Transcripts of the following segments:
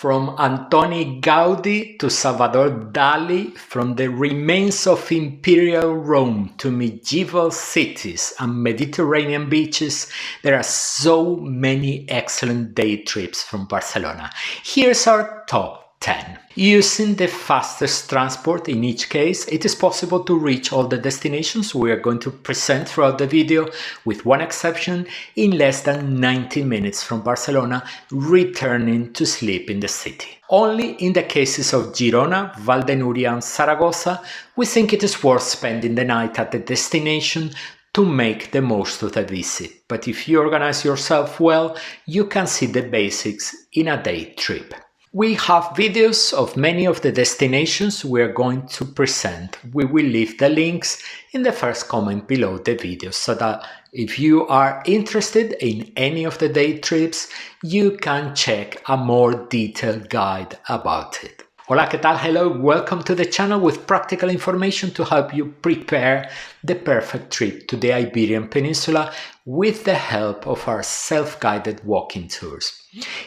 From Antoni Gaudí to Salvador Dali, from the remains of imperial Rome to medieval cities and Mediterranean beaches, there are so many excellent day trips from Barcelona. Here's our top 10. Using the fastest transport in each case, it is possible to reach all the destinations we are going to present throughout the video, with one exception, in less than 90 minutes from Barcelona, returning to sleep in the city. Only in the cases of Girona, Vall de Núria and Zaragoza, we think it is worth spending the night at the destination to make the most of the visit. But if you organize yourself well, you can see the basics in a day trip. We have videos of many of the destinations we are going to present. We will leave the links in the first comment below the video so that if you are interested in any of the day trips, you can check a more detailed guide about it. Hola, ¿qué tal? Hello, welcome to the channel with practical information to help you prepare the perfect trip to the Iberian Peninsula with the help of our self-guided walking tours.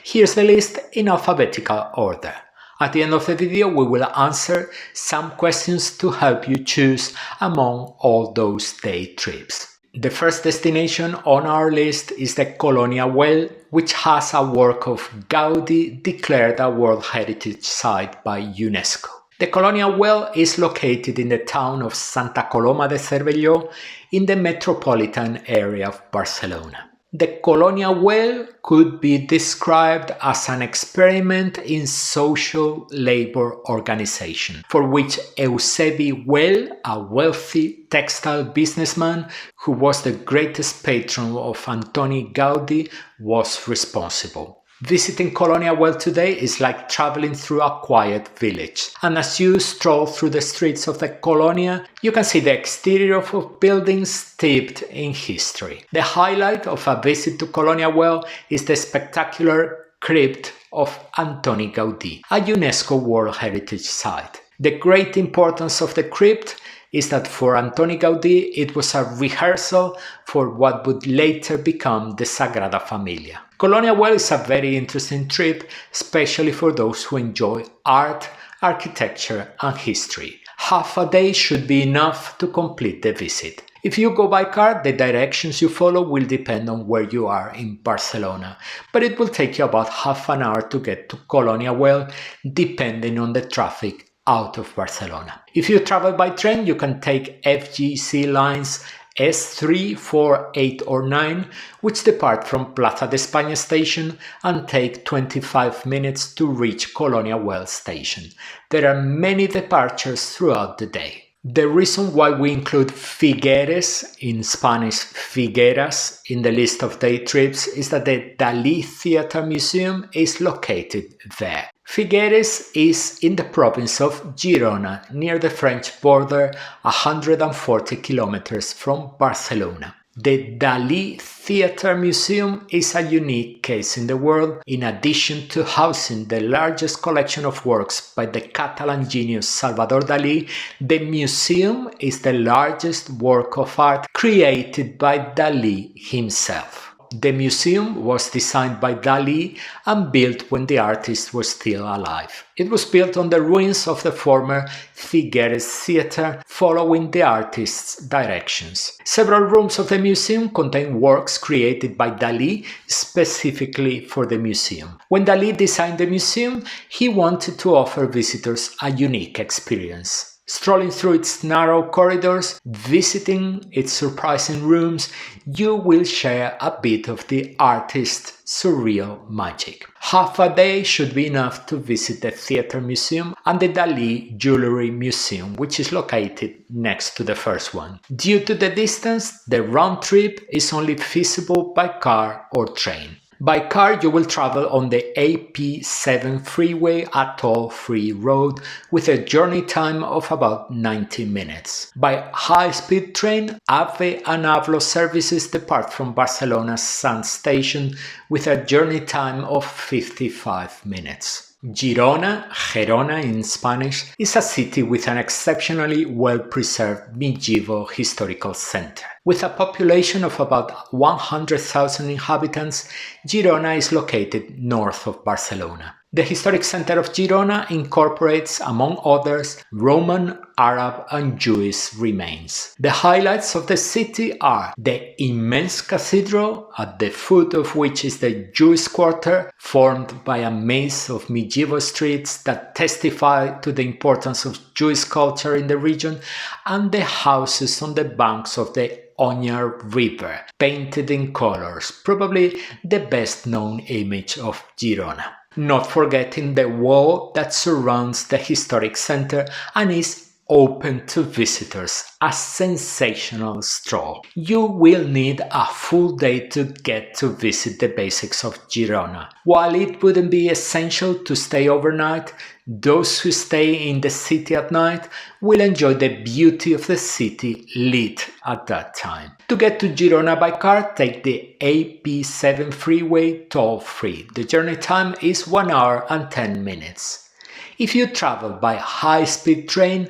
Here's the list in alphabetical order. At the end of the video, we will answer some questions to help you choose among all those day trips. The first destination on our list is the Colònia Güell, which has a work of Gaudí declared a World Heritage Site by UNESCO. The Colònia Güell is located in the town of Santa Coloma de Cervelló in the metropolitan area of Barcelona. The Colònia Güell could be described as an experiment in social labor organization, for which Eusebi Güell, a wealthy textile businessman who was the greatest patron of Antoni Gaudí, was responsible. Visiting Colònia Güell today is like traveling through a quiet village, and as you stroll through the streets of the Colònia, you can see the exterior of buildings steeped in history. The highlight of a visit to Colònia Güell is the spectacular crypt of Antoni Gaudí, a UNESCO World Heritage Site. The great importance of the crypt is that for Antoni Gaudí it was a rehearsal for what would later become the Sagrada Familia. Colònia Güell is a very interesting trip, especially for those who enjoy art, architecture and history. Half a day should be enough to complete the visit. If you go by car, the directions you follow will depend on where you are in Barcelona, but it will take you about half an hour to get to Colònia Güell, depending on the traffic out of Barcelona. If you travel by train, you can take FGC lines S3, 4, 8 or 9, which depart from Plaza de España station and take 25 minutes to reach Colònia Güell station. There are many departures throughout the day. The reason why we include Figueres, in Spanish Figueras, in the list of day trips is that the Dalí Theatre Museum is located there. Figueres is in the province of Girona, near the French border, 140 kilometers from Barcelona. The Dalí Theatre Museum is a unique case in the world. In addition to housing the largest collection of works by the Catalan genius Salvador Dalí, the museum is the largest work of art created by Dalí himself. The museum was designed by Dalí and built when the artist was still alive. It was built on the ruins of the former Figueres Theatre, following the artist's directions. Several rooms of the museum contain works created by Dalí specifically for the museum. When Dalí designed the museum, he wanted to offer visitors a unique experience. Strolling through its narrow corridors, visiting its surprising rooms, you will share a bit of the artist's surreal magic. Half a day should be enough to visit the Theatre Museum and the Dalí Jewelry Museum, which is located next to the first one. Due to the distance, the round trip is only feasible by car or train. By car, you will travel on the AP7 freeway, a toll-free road, with a journey time of about 90 minutes. By high-speed train, AVE and AVLO services depart from Barcelona's Sants station with a journey time of 55 minutes. Girona in Spanish, is a city with an exceptionally well-preserved medieval historical center. With a population of about 100,000 inhabitants, Girona is located north of Barcelona. The historic center of Girona incorporates, among others, Roman, Arab and Jewish remains. The highlights of the city are the immense cathedral, at the foot of which is the Jewish quarter, formed by a maze of medieval streets that testify to the importance of Jewish culture in the region, and the houses on the banks of the Onyar River, painted in colors, probably the best known image of Girona. Not forgetting the wall that surrounds the historic center and is open to visitors, a sensational stroll. You will need a full day to get to visit the basics of Girona. While it wouldn't be essential to stay overnight, those who stay in the city at night will enjoy the beauty of the city lit at that time. To get to Girona by car, take the AP7 freeway toll-free. The journey time is 1 hour and 10 minutes. If you travel by high-speed train,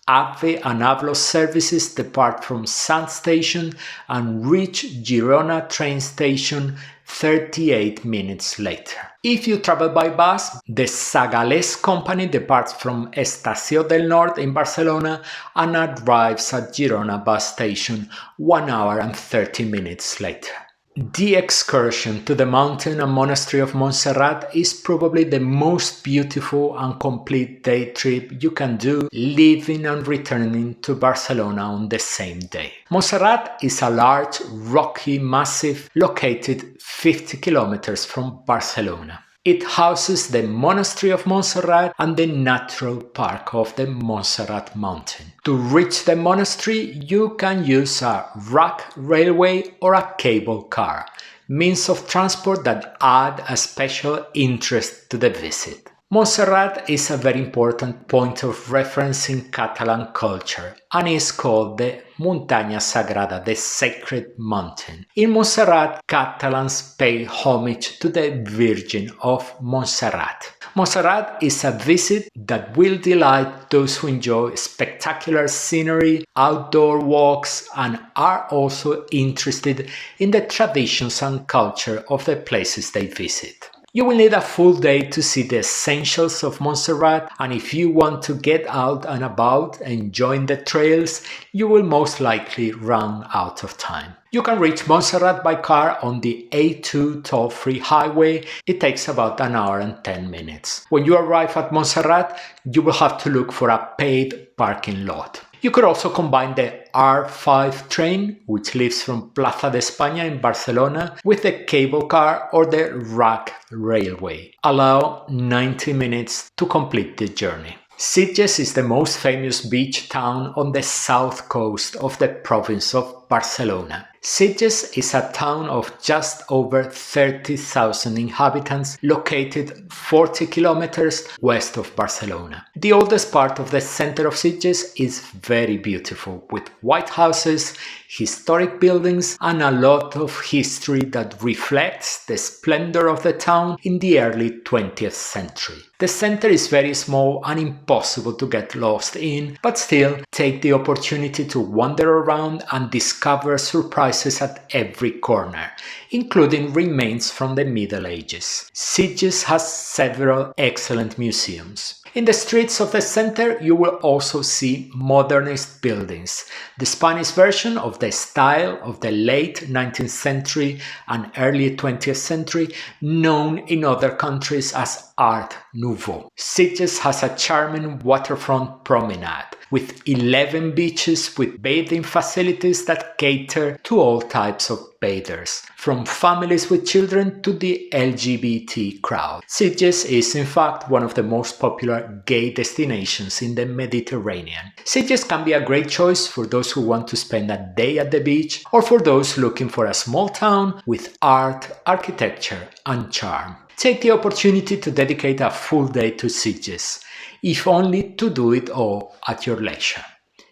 Ave and Avlo services depart from Sant Station and reach Girona train station 38 minutes later. If you travel by bus, the Sagalés company departs from Estació del Nord in Barcelona and arrives at Girona bus station 1 hour and 30 minutes later. The excursion to the mountain and monastery of Montserrat is probably the most beautiful and complete day trip you can do, leaving and returning to Barcelona on the same day. Montserrat is a large, rocky massif located 50 kilometers from Barcelona. It houses the Monastery of Montserrat and the Natural Park of the Montserrat Mountain. To reach the monastery, you can use a rack railway or a cable car, means of transport that add a special interest to the visit. Montserrat is a very important point of reference in Catalan culture and is called the Muntanya Sagrada, the Sacred Mountain. In Montserrat, Catalans pay homage to the Virgin of Montserrat. Montserrat is a visit that will delight those who enjoy spectacular scenery, outdoor walks, and are also interested in the traditions and culture of the places they visit. You will need a full day to see the essentials of Montserrat, and if you want to get out and about and join the trails, you will most likely run out of time. You can reach Montserrat by car on the A2 toll-free highway. It takes about 1 hour and 10 minutes. When you arrive at Montserrat, you will have to look for a paid parking lot. You could also combine the R5 train, which leaves from Plaza de España in Barcelona, with the cable car or the rack railway. Allow 90 minutes to complete the journey. Sitges is the most famous beach town on the south coast of the province of Barcelona. Sitges is a town of just over 30,000 inhabitants located 40 kilometers west of Barcelona. The oldest part of the center of Sitges is very beautiful, with white houses, historic buildings, and a lot of history that reflects the splendor of the town in the early 20th century. The center is very small and impossible to get lost in, but still take the opportunity to wander around and discover surprises at every corner, including remains from the Middle Ages. Sitges has several excellent museums. In the streets of the center, you will also see modernist buildings, the Spanish version of the style of the late 19th century and early 20th century, known in other countries as Art Nouveau. Sitges has a charming waterfront promenade, with 11 beaches with bathing facilities that cater to all types of bathers, from families with children to the LGBT crowd. Sitges is in fact one of the most popular gay destinations in the Mediterranean. Sitges can be a great choice for those who want to spend a day at the beach or for those looking for a small town with art, architecture and charm. Take the opportunity to dedicate a full day to Sitges, if only to do it all at your leisure.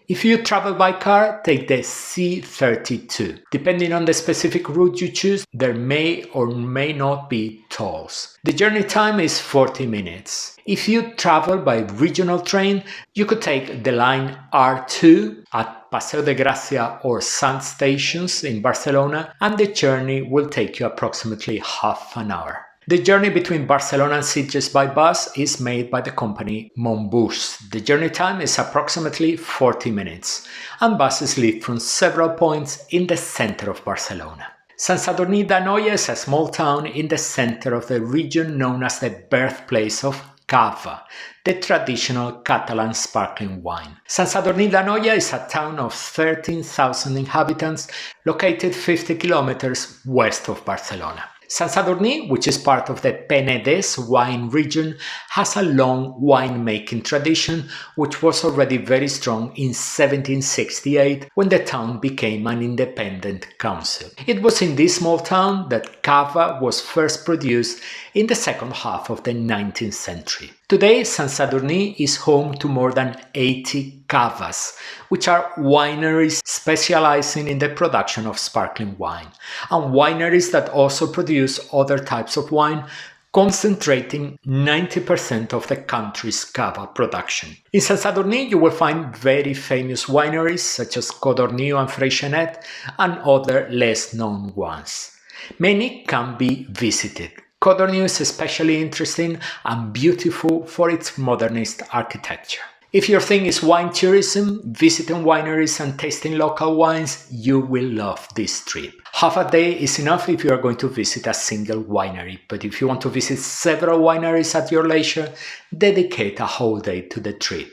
If you travel by car, take the C32. Depending on the specific route you choose, there may or may not be tolls. The journey time is 40 minutes. If you travel by regional train, you could take the line R2 at Paseo de Gracia or Sant stations in Barcelona, and the journey will take you approximately half an hour. The journey between Barcelona and Sitges by bus is made by the company Montbus. The journey time is approximately 40 minutes, and buses leave from several points in the center of Barcelona. Sant Sadurní d'Anoia is a small town in the center of the region known as the birthplace of Cava, the traditional Catalan sparkling wine. Sant Sadurní d'Anoia is a town of 13,000 inhabitants located 50 kilometers west of Barcelona. Sant Sadurní, which is part of the Penedès wine region, has a long winemaking tradition which was already very strong in 1768 when the town became an independent council. It was in this small town that cava was first produced in the second half of the 19th century. Today, Sant Sadurní is home to more than 80 cavas, which are wineries specializing in the production of sparkling wine, and wineries that also produce other types of wine, concentrating 90% of the country's cava production. In Sant Sadurní, you will find very famous wineries such as Codorniu and Freixenet and other less known ones. Many can be visited. Codorniu is especially interesting and beautiful for its modernist architecture. If your thing is wine tourism, visiting wineries and tasting local wines, you will love this trip. Half a day is enough if you are going to visit a single winery, but if you want to visit several wineries at your leisure, dedicate a whole day to the trip.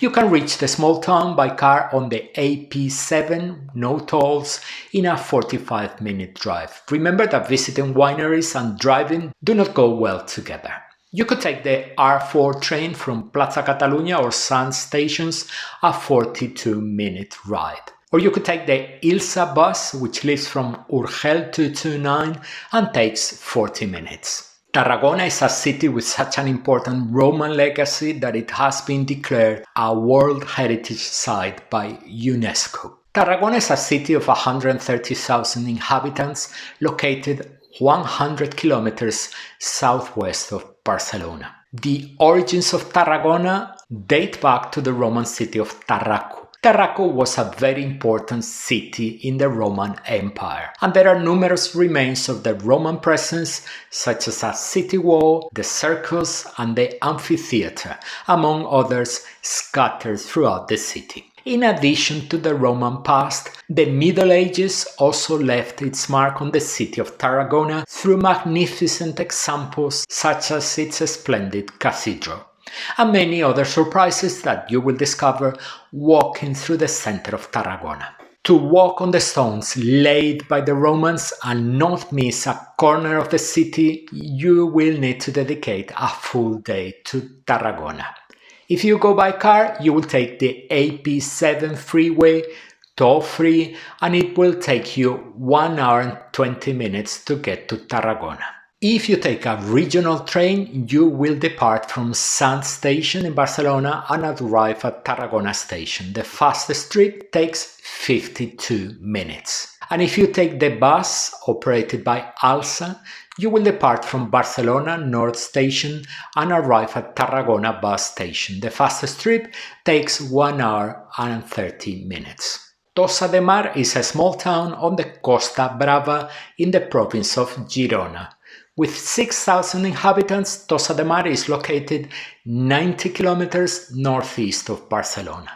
You can reach the small town by car on the AP7, no tolls, in a 45-minute drive. Remember that visiting wineries and driving do not go well together. You could take the R4 train from Plaza Catalonia or Sants stations, a 42-minute ride. Or you could take the Ilsa bus, which leaves from Urgell 229 and takes 40 minutes. Tarragona is a city with such an important Roman legacy that it has been declared a World Heritage Site by UNESCO. Tarragona is a city of 130,000 inhabitants located 100 kilometers southwest of Barcelona. The origins of Tarragona date back to the Roman city of Tarraco. Tarraco was a very important city in the Roman Empire, and there are numerous remains of the Roman presence, such as a city wall, the circus, and the amphitheater, among others scattered throughout the city. In addition to the Roman past, the Middle Ages also left its mark on the city of Tarragona through magnificent examples such as its splendid cathedral, and many other surprises that you will discover walking through the center of Tarragona. To walk on the stones laid by the Romans and not miss a corner of the city, you will need to dedicate a full day to Tarragona. If you go by car, you will take the AP7 freeway, toll-free, and it will take you 1 hour and 20 minutes to get to Tarragona. If you take a regional train, you will depart from Sants station in Barcelona and arrive at Tarragona station. The fastest trip takes 52 minutes. And if you take the bus operated by Alsa, you will depart from Barcelona North Station and arrive at Tarragona bus station. The fastest trip takes 1 hour and 30 minutes. Tossa de Mar is a small town on the Costa Brava in the province of Girona. With 6,000 inhabitants, Tossa de Mar is located 90 kilometers northeast of Barcelona.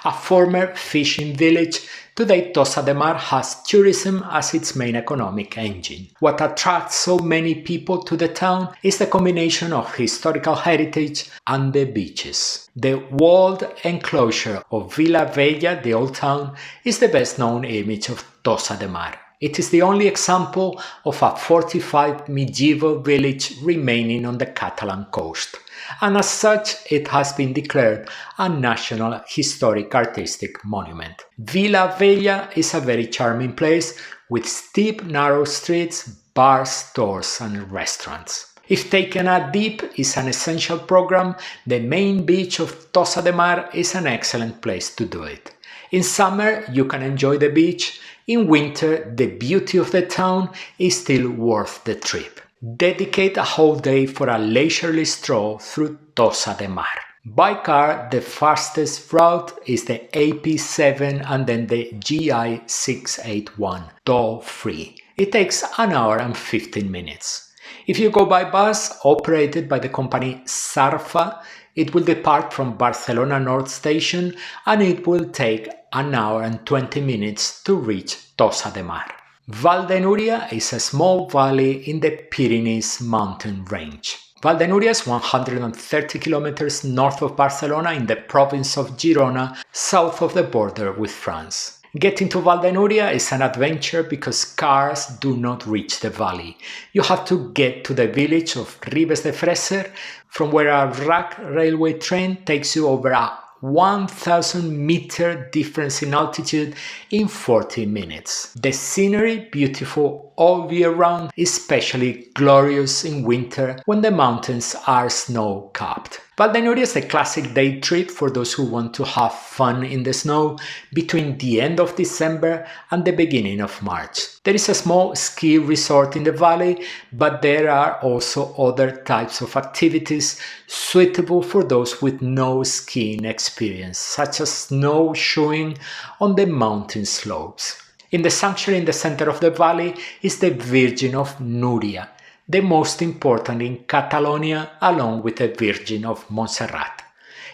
A former fishing village, today Tossa de Mar has tourism as its main economic engine. What attracts so many people to the town is the combination of historical heritage and the beaches. The walled enclosure of Vila Vella, the old town, is the best known image of Tossa de Mar. It is the only example of a fortified medieval village remaining on the Catalan coast, and as such it has been declared a National Historic Artistic Monument. Vila Vella is a very charming place with steep, narrow streets, bars, stores and restaurants. If taking a dip is an essential program, the main beach of Tossa de Mar is an excellent place to do it. In summer, you can enjoy the beach. In winter, the beauty of the town is still worth the trip. Dedicate a whole day for a leisurely stroll through Tossa de Mar. By car, the fastest route is the AP7 and then the GI681, toll-free. It takes 1 hour and 15 minutes. If you go by bus, operated by the company Sarfa, it will depart from Barcelona North Station and it will take an hour and 20 minutes to reach Tossa de Mar. Vall de Núria is a small valley in the Pyrenees mountain range. Vall de Núria is 130 kilometers north of Barcelona in the province of Girona, south of the border with France. Getting to Vall de Núria is an adventure because cars do not reach the valley. You have to get to the village of Ribes de Freser, from where a RAC railway train takes you over a 1,000-meter difference in altitude in 40 minutes. The scenery, beautiful all year round, especially glorious in winter when the mountains are snow-capped. Vall de Núria is a classic day trip for those who want to have fun in the snow between the end of December and the beginning of March. There is a small ski resort in the valley, but there are also other types of activities suitable for those with no skiing experience, such as snowshoeing on the mountain slopes. In the sanctuary in the center of the valley is the Virgin of Núria, the most important in Catalonia, along with the Virgin of Montserrat.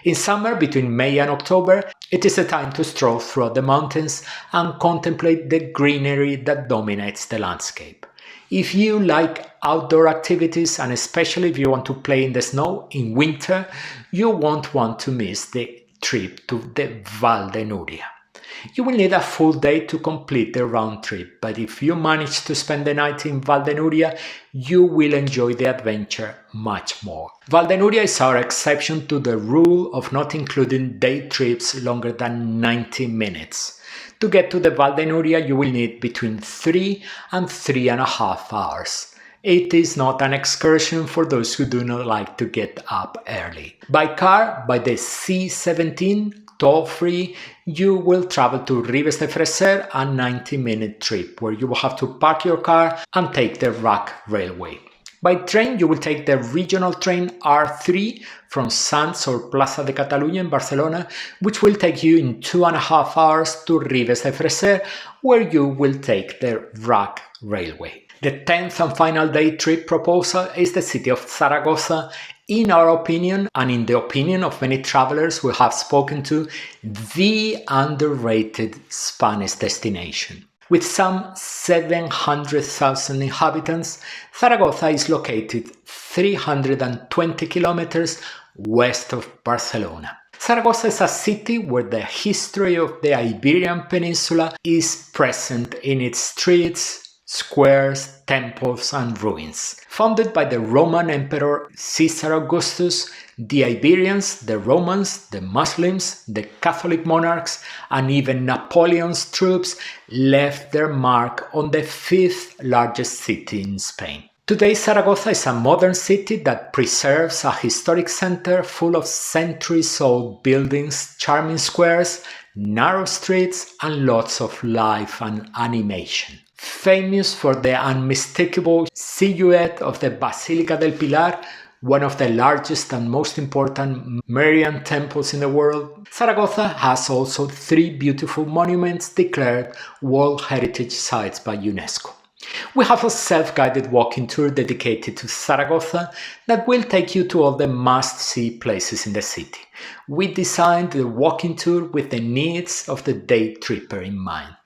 In summer, between May and October, it is a time to stroll throughout the mountains and contemplate the greenery that dominates the landscape. If you like outdoor activities, and especially if you want to play in the snow in winter, you won't want to miss the trip to the Vall de Núria. You will need a full day to complete the round trip, but if you manage to spend the night in Vall de Núria, you will enjoy the adventure much more. Vall de Núria is our exception to the rule of not including day trips longer than 90 minutes. To get to the Vall de Núria, you will need between 3 and 3.5 hours. It is not an excursion for those who do not like to get up early. By car, by the C17, toll-free, you will travel to Ribes de Freser, a 90-minute trip where you will have to park your car and take the RAC railway. By train, you will take the regional train R3 from Sants or Plaza de Catalunya in Barcelona, which will take you in 2.5 hours to Ribes de Freser, where you will take the RAC railway. The 10th and final day trip proposal is the city of Zaragoza. In our opinion, and in the opinion of many travelers we have spoken to, the underrated Spanish destination. With some 700,000 inhabitants, Zaragoza is located 320 kilometers west of Barcelona. Zaragoza is a city where the history of the Iberian Peninsula is present in its streets, squares, temples and ruins. Founded by the Roman Emperor Caesar Augustus, the Iberians, the Romans, the Muslims, the Catholic monarchs, and even Napoleon's troops left their mark on the 5th largest city in Spain. Today, Zaragoza is a modern city that preserves a historic center full of centuries-old buildings, charming squares, narrow streets, and lots of life and animation. Famous for the unmistakable silhouette of the Basilica del Pilar, one of the largest and most important Marian temples in the world, Zaragoza has also 3 beautiful monuments declared World Heritage Sites by UNESCO. We have a self-guided walking tour dedicated to Zaragoza that will take you to all the must-see places in the city. We designed the walking tour with the needs of the day tripper in mind.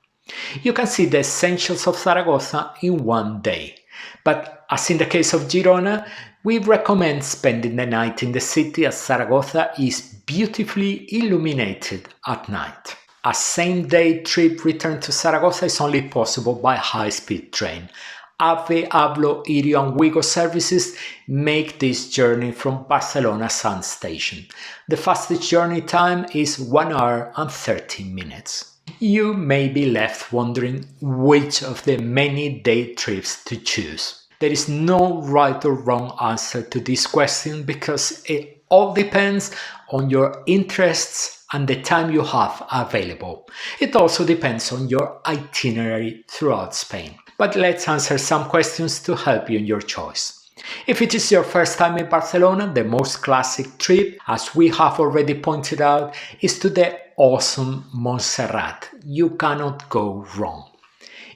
You can see the essentials of Zaragoza in one day, but as in the case of Girona, we recommend spending the night in the city as Zaragoza is beautifully illuminated at night. A same-day trip return to Zaragoza is only possible by high-speed train. Ave, Ablo, Irio and Wigo services make this journey from Barcelona Sants Station. The fastest journey time is 1 hour and 30 minutes. You may be left wondering which of the many day trips to choose. There is no right or wrong answer to this question because it all depends on your interests and the time you have available. It also depends on your itinerary throughout Spain. But let's answer some questions to help you in your choice. If it is your first time in Barcelona, the most classic trip, as we have already pointed out, is to the awesome Montserrat. You cannot go wrong.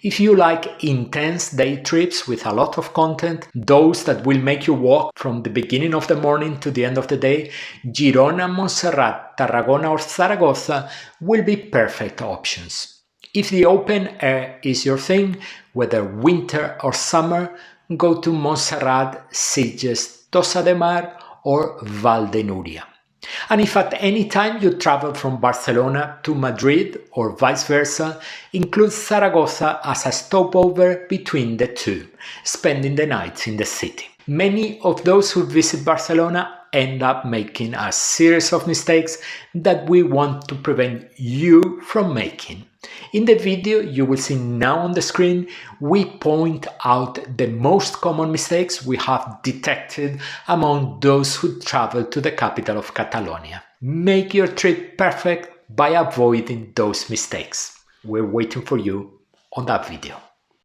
If you like intense day trips with a lot of content, those that will make you walk from the beginning of the morning to the end of the day, Girona, Montserrat, Tarragona or Zaragoza will be perfect options. If the open air is your thing, whether winter or summer, go to Montserrat, Sitges, Tossa de Mar or Val de Núria. And if at any time you travel from Barcelona to Madrid or vice versa, include Zaragoza as a stopover between the two, spending the nights in the city. Many of those who visit Barcelona end up making a series of mistakes that we want to prevent you from making. In the video you will see now on the screen, we point out the most common mistakes we have detected among those who travel to the capital of Catalonia. Make your trip perfect by avoiding those mistakes. We're waiting for you on that video.